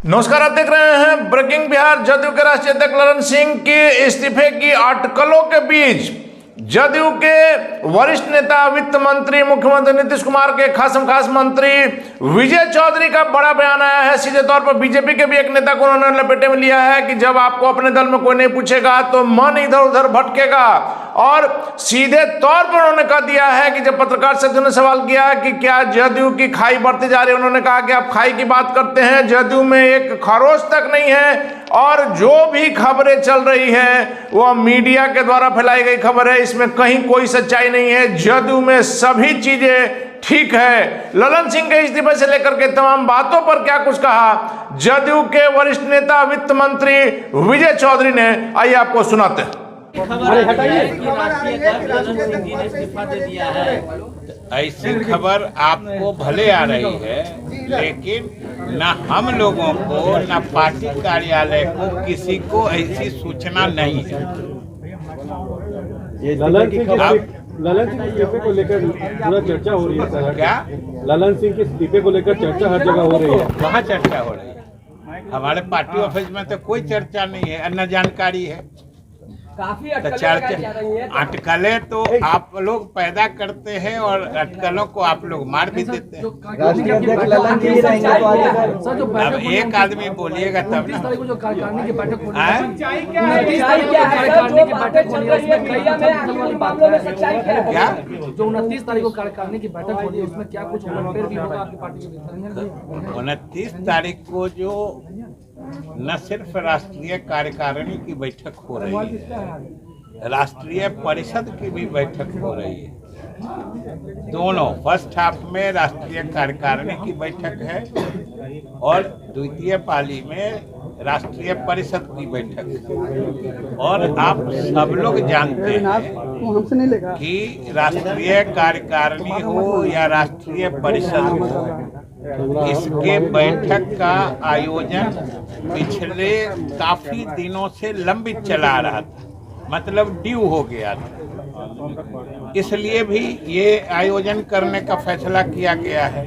नमस्कार, आप देख रहे हैं ब्रेकिंग बिहार। जदयू के राष्ट्रीय अध्यक्ष ललन सिंह के इस्तीफे की अटकलों के बीच जदयू के वरिष्ठ नेता वित्त मंत्री मुख्यमंत्री नीतीश कुमार के खास मंत्री विजय चौधरी का बड़ा बयान आया है। सीधे तौर पर बीजेपी के भी एक नेता को उन्होंने लपेटे में लिया है कि जब आपको अपने दल में कोई नहीं पूछेगा तो मन इधर उधर भटकेगा। और सीधे तौर पर उन्होंने कह दिया है कि जब पत्रकार साथियों ने सवाल किया कि क्या जदयू की खाई बढ़ती जा रही है, उन्होंने कहा कि आप खाई की बात करते हैं, जदयू में एक खरोच तक नहीं है और जो भी खबरें चल रही है वो मीडिया के द्वारा फैलाई गई खबर है, इसमें कहीं कोई सच्चाई नहीं है। जदयू में सभी चीजें ठीक है। ललन सिंह के इस्तीफे से लेकर के तमाम बातों पर क्या कुछ कहा जदयू के वरिष्ठ नेता वित्त मंत्री विजय चौधरी ने, आइए आपको सुनाते हैं। ऐसी खबर आपको भले आ रही है, लेकिन न हम लोगों को न पार्टी कार्यालय को किसी को ऐसी सूचना नहीं है। ललन सिंह के इस्तीफे को लेकर पूरा चर्चा हो रही है सर। क्या ललन सिंह के इस्तीफे को लेकर चर्चा हर जगह हो रही है? कहाँ चर्चा हो रही है? हमारे पार्टी ऑफिस में तो कोई चर्चा नहीं है, अन्य जानकारी है। काफी अटकलें तो आप लोग पैदा करते हैं और अटकलों को आप लोग मार भी देते हैं। अब एक आदमी बोलिएगा तब ना। क्या जो 29 तारीख को कार्यकारिणी की बैठक हो रही है उसमें क्या कुछ उलटफेर भी होगा आपकी पार्टी के? 29 तारीख को जो न सिर्फ राष्ट्रीय कार्यकारिणी की बैठक हो रही है, राष्ट्रीय परिषद की भी बैठक हो रही है। दोनों फर्स्ट हाफ में राष्ट्रीय कार्यकारिणी की बैठक है और द्वितीय पाली में राष्ट्रीय परिषद की बैठक है। और आप सब लोग जानते हैं कि राष्ट्रीय कार्यकारिणी हो या राष्ट्रीय परिषद हो, इसके बैठक का आयोजन पिछले काफी दिनों से लंबित चला रहा था, मतलब ड्यू हो गया था। इसलिए भी ये आयोजन करने का फैसला किया गया है।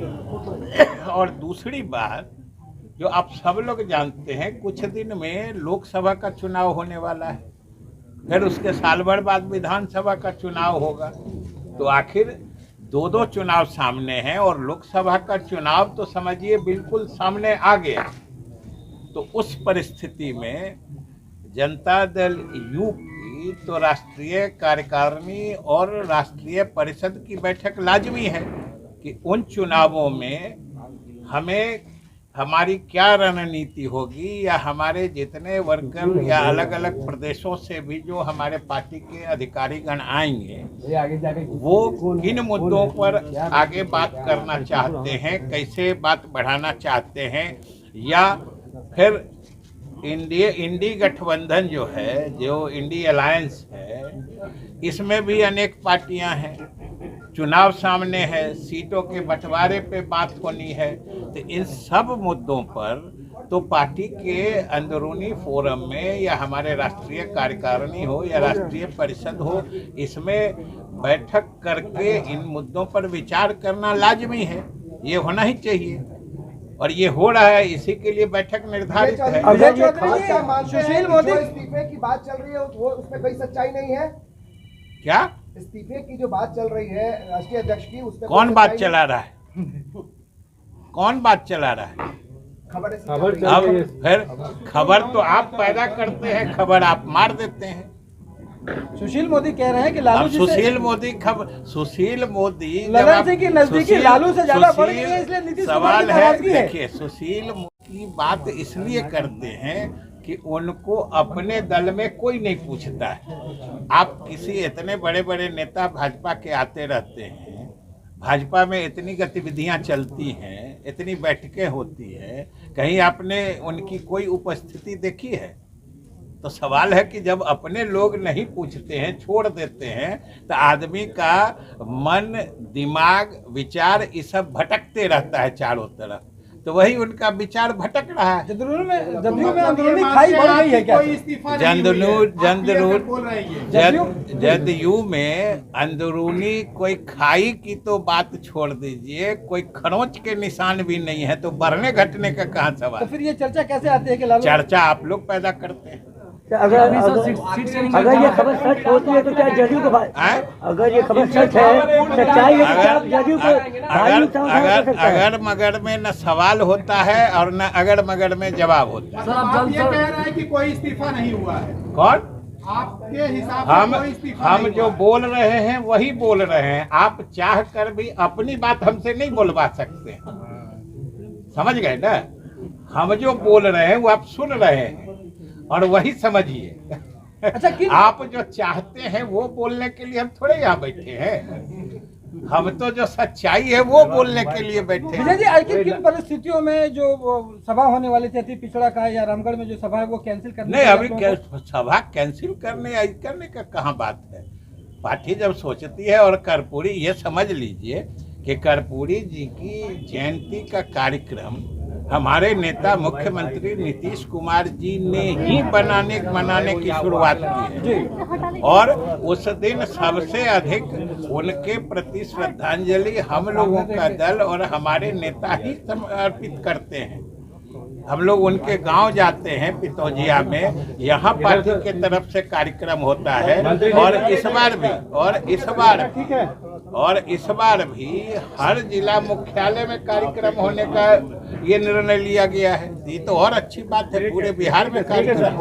और दूसरी बात जो आप सब लोग जानते हैं, कुछ दिन में लोकसभा का चुनाव होने वाला है, फिर उसके साल भर बाद विधानसभा का चुनाव होगा। तो आखिर दो चुनाव सामने हैं और लोकसभा का चुनाव तो समझिए बिल्कुल सामने आ गया। तो उस परिस्थिति में जनता दल यू की तो राष्ट्रीय कार्यकारिणी और राष्ट्रीय परिषद की बैठक लाजमी है कि उन चुनावों में हमें हमारी क्या रणनीति होगी, या हमारे जितने वर्कर या अलग अलग प्रदेशों से भी जो हमारे पार्टी के अधिकारीगण आएंगे वो किन मुद्दों पर आगे बात करना चाहते हैं, कैसे बात बढ़ाना चाहते हैं। या फिर इंडी गठबंधन जो है, जो इंडी अलायंस है, इसमें भी अनेक पार्टियां हैं, चुनाव सामने है, सीटों के बंटवारे पे बात होनी है। तो इन सब मुद्दों पर तो पार्टी के अंदरूनी फोरम में या हमारे राष्ट्रीय कार्यकारिणी हो या राष्ट्रीय परिषद हो, इसमें बैठक करके इन मुद्दों पर विचार करना लाजमी है, ये होना ही चाहिए। और ये हो रहा है, इसी के लिए बैठक निर्धारित है। सुशील मोदी इस्तीफे की बात चल रही है, वो उसमें कोई सच्चाई नहीं है क्या? इस्तीफे की जो बात चल रही है राष्ट्रीय अध्यक्ष की, उसमें कौन बात चला रहा है? कौन बात चला रहा है? खबर अब फिर खबर तो आप पैदा करते हैं, खबर आप मार देते हैं। सुशील मोदी कह रहे हैं कि लालू जी सुशील मोदी ललन सिंह की नजदीकी लालू से ज्यादा बढ़ गई है, इसलिए नीतीश सवाल है। देखिए, सुशील मोदी की बात इसलिए करते हैं कि उनको अपने दल में कोई नहीं पूछता है। आप किसी इतने बड़े बड़े नेता भाजपा के आते रहते हैं, भाजपा में इतनी गतिविधियां चलती हैं, इतनी बैठकें होती हैं, कहीं आपने उनकी कोई उपस्थिति देखी है? तो सवाल है कि जब अपने लोग नहीं पूछते हैं, छोड़ देते हैं, तो आदमी का मन, दिमाग, विचार ये सब भटकते रहता है चारों तरफ। तो वही उनका विचार भटक रहा है। जदयू में अंदरूनी खाई बढ़ गई है क्या? जदयू में अंदरूनी कोई खाई की तो बात छोड़ दीजिए, कोई खरोंच के निशान भी नहीं है, तो बढ़ने घटने का कहाँ सवाल। तो फिर ये चर्चा कैसे आती है कि लालू चर्चा आप लोग पैदा करते हैं। अगर ये खबर सच होती है तो क्या जदयू को अगर ये खबर सच है, सच्चाई है तो क्या जदयू को अगर मगर में न सवाल होता है और न अगर मगर में जवाब होता है। सर आप ये कह रहे हैं कि कोई इस्तीफा नहीं हुआ है। कौन? आपके हिसाब से कोई इस्तीफा हम नहीं जो हुआ है। बोल रहे हैं वही बोल रहे हैं। आप चाह कर भी अपनी बात हमसे नहीं बोलवा सकते, समझ गए ना? हम जो बोल रहे हैं वो आप सुन रहे हैं और वही समझिए। अच्छा, आप जो चाहते हैं वो बोलने के लिए हम थोड़े यहाँ बैठे हैं। हम तो जो सच्चाई है वो बोलने के लिए बैठे विजय हैं। जी, आखिर किन परिस्थितियों में जो सभा होने वाली थी अति पिछड़ा का या रामगढ़ में जो सभा है वो कैंसिल करने नहीं, का अभी आप लोगों को- सभा कैंसिल करने का कहाँ बात है। पार्टी जब सोचती है, और कर्पूरी ये समझ लीजिए कि कर्पूरी जी की जयंती का कार्यक्रम हमारे नेता मुख्यमंत्री नीतीश कुमार जी ने ही मनाने की शुरुआत की है, और उस दिन सबसे अधिक उनके प्रति श्रद्धांजलि हम लोगों का दल और हमारे नेता ही समर्पित करते हैं। हम लोग उनके गांव जाते हैं पितौजिया में, यहाँ पार्टी के तरफ से कार्यक्रम होता है, और इस बार भी हर जिला मुख्यालय में कार्यक्रम होने का ये निर्णय लिया गया है। ये तो और अच्छी बात है, पूरे बिहार में कार्यक्रम।